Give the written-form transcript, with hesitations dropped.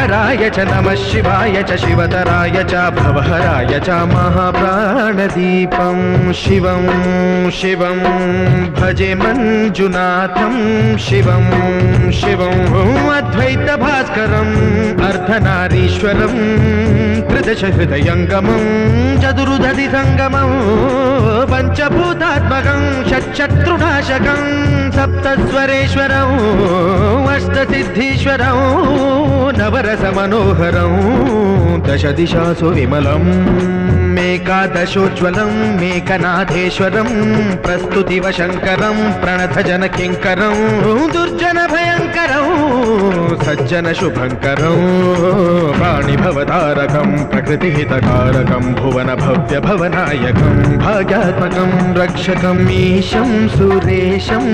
शङ्कराय च नमः शिवाय च शिवतराय च भवहराय च महाप्राणदीपं शिवं शिवं भजे मञ्जुनाथं शिवं शिवं अद्वैतभास्करम् अर्धनारीश्वरं त्रिदशहृदयङ्गमं चतुर्दधिसङ्गमं पञ्चभूतात्मकं षट्शत्रुनाशकं सप्तस्वरेश्वरं अष्टसिद्धीश्वरं नवरसमनोहरं दशदिशासु विमलं मेकादशोज्ज्वलं मेकनाथेश्वरं प्रस्तुतिव शङ्करं प्रणतजनकिङ्करं दुर्जनभयङ्करं सज्जनशुभङ्करं वाणिभवतारकं प्रकृतिहितकारकं भुवनभव्यभवनायकं भाग्यात्मकं रक्षकम् ईशं सुरेशं